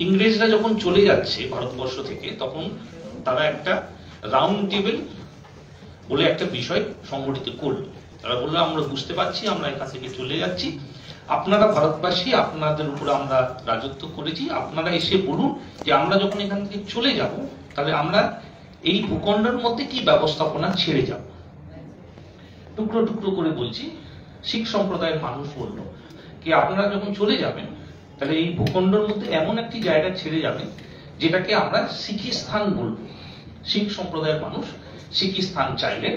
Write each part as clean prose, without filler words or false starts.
ইংরেজরা যখন চলে যাচ্ছে ভারতবর্ষ থেকে, তখন তারা একটা রাউন্ড টেবিল বলে একটা বিষয় সংগঠিত করলো। তারা বললো, আমরা বুঝতে পারছি আমরা এখান থেকে চলে যাচ্ছি, আপনারা ভারতবাসী, আপনাদের উপর আমরা রাজত্ব করেছি, আপনারা এসে বলুন যে আমরা যখন এখান থেকে চলে যাব তাহলে আমরা এই ভূখণ্ডের মধ্যে কি ব্যবস্থাপনা ছেড়ে যাব। টুকরো টুকরো করে বলছি, শিখ সম্প্রদায়ের মানুষ বললো কি আপনারা যখন চলে যাবেন তাহলে এই ভূখণ্ডের মধ্যে এমন একটি জায়গা ছেড়ে যাবেন যেটাকে আমরা সিকিস্তান বলবো। শিখ সম্প্রদায়ের মানুষ সিকিস্তান চাইলেন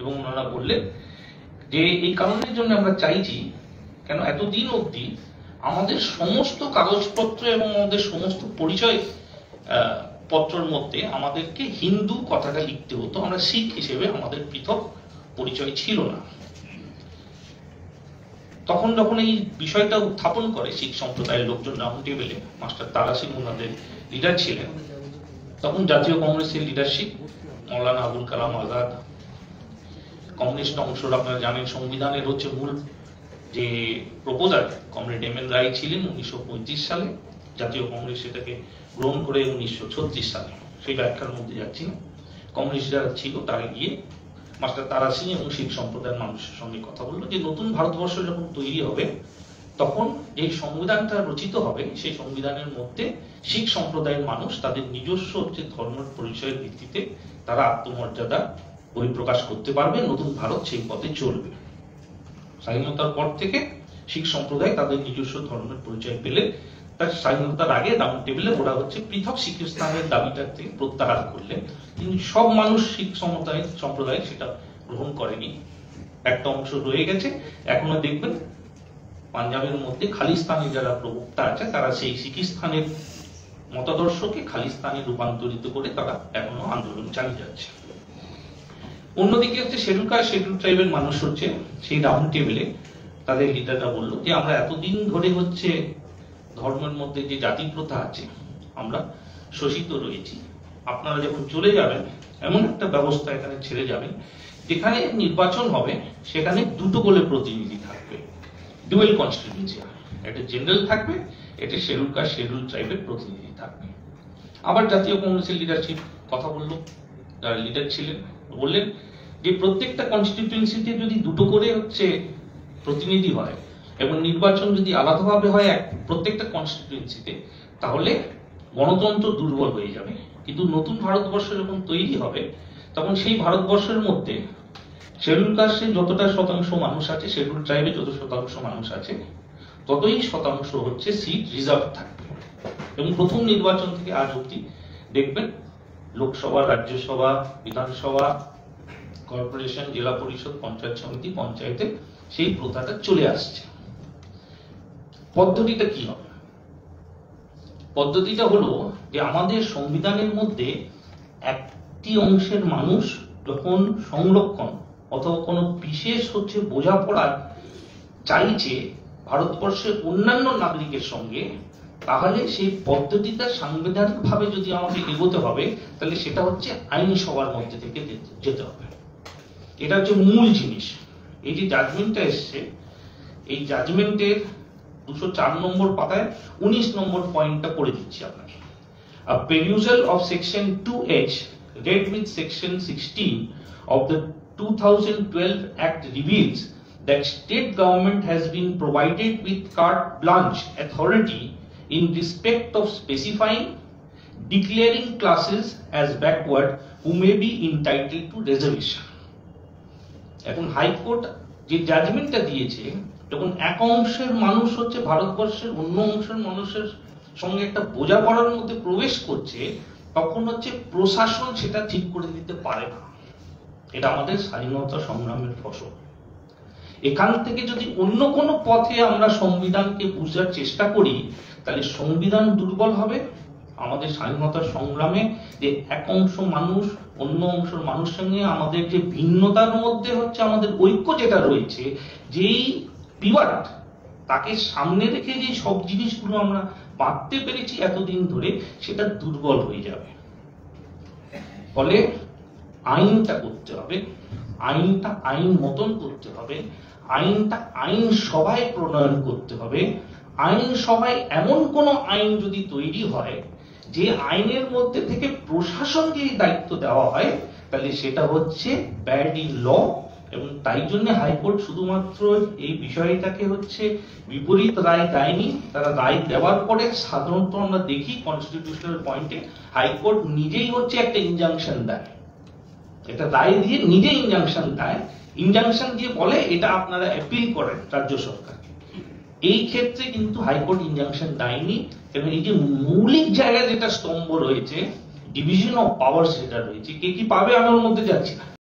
এবং ওনারা বললেন যে এই কারণের জন্য আমরা চাইছি, কেন এতদিন অবধি আমাদের সমস্ত কাগজপত্র এবং আমাদের সমস্ত পরিচয় পত্রের মধ্যে আমাদেরকে হিন্দু কথাটা লিখতে হতো, আমরা শিখ হিসেবে আমাদের পৃথক পরিচয় ছিল না। তখন যখন এই বিষয়টা উত্থাপন করে শিখ সম্প্রদায়ের লোকজন রাউন্ড টেবিলে, মাস্টার তারা সিং ওনাদের লিডার ছিলেন, তখন জাতীয় কংগ্রেসের লিডারশিপ মৌলানা আবুল কালাম আজাদ, কমিউনিস্ট অংশরা আপনারা জানেন সংবিধানের হচ্ছে মূল যে প্রপোজার কমরেড এম এন রায় ছিলেন 1935 সালে, জাতীয় কংগ্রেস সেটাকে গ্রহণ করে 1936 সালে, সেই ব্যাখ্যার মধ্যে যাচ্ছি না। কমিউনিস্ট যারা ছিল তারা গিয়ে মাস্টার তারা সিং এবং শিখ সম্প্রদায়ের মানুষের সঙ্গে কথা বললো যে নতুন ভারতবর্ষ যখন তৈরি হবে তখন এই সংবিধানটা রচিত হবে, সেই সংবিধানের মধ্যে শিখ সম্প্রদায়ের মানুষ তাদের নিজস্ব হচ্ছে ধর্মের পরিচয়ের ভিত্তিতে তারা আত্মমর্যাদা বহিঃপ্রকাশ করতে পারবে, নতুন ভারত সেই পথে চলবে। স্বাধীনতার পর থেকে শিখ সম্প্রদায় তাদের নিজস্ব ধর্মের পরিচয় পেলে তার স্বাধীনতার আগে রাউন্ড টেবিলে ওরা হচ্ছে পৃথক সিকিস্তানের দাবিটা থেকে প্রত্যাহার করলেন, কিন্তু সব মানুষ শিখ সম্প্রদায় সেটা গ্রহণ করেনি, একটা অংশ রয়ে গেছে। এখনো দেখবেন পাঞ্জাবের মধ্যে খালিস্তানি যারা প্রবক্তা আছে তারা সেই সিকিস্তানের মতাদর্শকে খালিস্তানে রূপান্তরিত করে তারা এখনো আন্দোলন চালিয়ে যাচ্ছে। অন্যদিকে হচ্ছে শিডিউল কাস্ট শিডিউল ট্রাইবের মানুষ হচ্ছে সেই রাউন্ড টেবিলে তাদের লিডাররা বললো যে আমরা এতদিন ধরে হচ্ছে ধর্মের মধ্যে যে জাতি প্রথা আছে আমরা শোষিত রয়েছি, আপনারা যখন চলে যাবেন এমন একটা ব্যবস্থা এখানে ছেড়ে যাবেন যেখানে নির্বাচন হবে সেখানে দুটো করে প্রতিনিধি থাকবে, ডুয়েল কনস্টিটিউয়েন্সি, একটা জেনারেল থাকবে, এটা শিডিউল কাস্ট শিডিউল ট্রাইবের প্রতিনিধি থাকবে। আবার জাতীয় কংগ্রেসের লিডারশিপ কথা বললো, যারা লিডার ছিলেন বললেন যে প্রত্যেকটা কনস্টিটিউয়েন্সিতে যদি দুটো করে হচ্ছে প্রতিনিধি হয় এবং নির্বাচন যদি আলাদাভাবে হয় প্রত্যেকটা কনস্টিটিউয়েন্সিতে তাহলে গণতন্ত্র দুর্বল হয়ে যাবে, কিন্তু নতুন ভারতবর্ষ যখন তৈরি হবে তখন সেই ভারতবর্ষের মধ্যে শিডিউল কাস্টে যতটা শতাংশ মানুষ আছে, শিডিউল ট্রাইবে যত শতাংশ মানুষ আছে ততই শতাংশ হচ্ছে সিট রিজার্ভ থাকবে। এবং প্রথম নির্বাচন থেকে আজ অব্দি দেখবেন লোকসভা, রাজ্যসভা, বিধানসভা, কর্পোরেশন, জেলা পরিষদ, পঞ্চায়েত সমিতি, পঞ্চায়েতে সেই প্রথাটা চলে আসছে। পদ্ধতিটা কি হবে? পদ্ধতিটা হলো যে আমাদের সংবিধানের মধ্যে একটি অংশের মানুষ যখন সংরক্ষণ অথবা কোনো বিশেষ হচ্ছে বোঝাপড়া চাইছে ভারতবর্ষের অন্যান্য নাগরিকের সঙ্গে, তাহলে সেই পদ্ধতিটা সাংবিধানিক ভাবে যদি আমাকে এগোতে হবে তাহলে সেটা হচ্ছে আইনসভার মধ্যে থেকে যেতে হবে। এটা হচ্ছে মূল জিনিস। এই যে জাজমেন্টটা এসছে, এই জাজমেন্টের 204 নম্বর পাতায় 19 নম্বর পয়েন্টটা পড়ে দিচ্ছি আপনাকে। A perusal of section 2H read with section 16 of the 2012 Act reveals that state government has been provided with carte blanche authority in respect of specifying, declaring classes as backward who may be entitled to reservation. এখন high court যে জাজমেন্টটা দিয়েছে, যখন এক অংশের মানুষ হচ্ছে ভারতবর্ষের অন্য অংশের মানুষের সঙ্গে একটা বোঝাপড়ার মধ্যে প্রবেশ করছে, তখন হচ্ছে প্রশাসন সেটা ঠিক করে দিতে পারে না। এটা আমাদের স্বাধীনতা সংগ্রামের ফসল। এখান থেকে যদি অন্য কোনো পথে আমরা সংবিধানকে বুঝার চেষ্টা করি তাহলে সংবিধান দুর্বল হবে। আমাদের স্বাধীনতা সংগ্রামে যে এক অংশ মানুষ অন্য অংশের মানুষের সঙ্গে আমাদের যে ভিন্নতার মধ্যে হচ্ছে আমাদের ঐক্য যেটা রয়েছে, যেই পিভাট তাকে সামনে রেখে যে সব জিনিসগুলো আমরা বাঁধতে পেরেছি এতদিন ধরে, সেটা দুর্বল হয়ে যাবে। ফলে আইনটা করতে হবে, আইনটা আইন মতন করতে হবে, আইনটা আইন সভায় প্রণয়ন করতে হবে, আইনসভায় এমন কোন আইন যদি তৈরি হয় যে আইনের মধ্যে থেকে প্রশাসনকে এই দায়িত্ব দেওয়া হয়, তাহলে সেটা হচ্ছে ব্যাড ইন ল। এবং তাই জন্য হাইকোর্ট শুধুমাত্র এই বিষয়টাকে হচ্ছে বিপরীত রায় দেয়নি, তারা রায় দেওয়ার পরে সাধারণত আমরা দেখি কনস্টিটিউশনাল পয়েন্টে হাইকোর্ট নিজেই হচ্ছে একটা ইনজাংশন দেয়, এটা রায় দিয়ে নিজে ইনজাংশন দেয়, ইনজাংশন দিয়ে বলে এটা আপনারা অ্যাপিল করেন রাজ্য সরকারকে। এই ক্ষেত্রে কিন্তু হাইকোর্ট ইনজাংশন দেয়নি, এবং এই যে মৌলিক জায়গায় যেটা স্তম্ভ রয়েছে, ডিভিশন অফ পাওয়ার্স যেটা রয়েছে, কে কি পাবে আমি ওর মধ্যে যাচ্ছি না।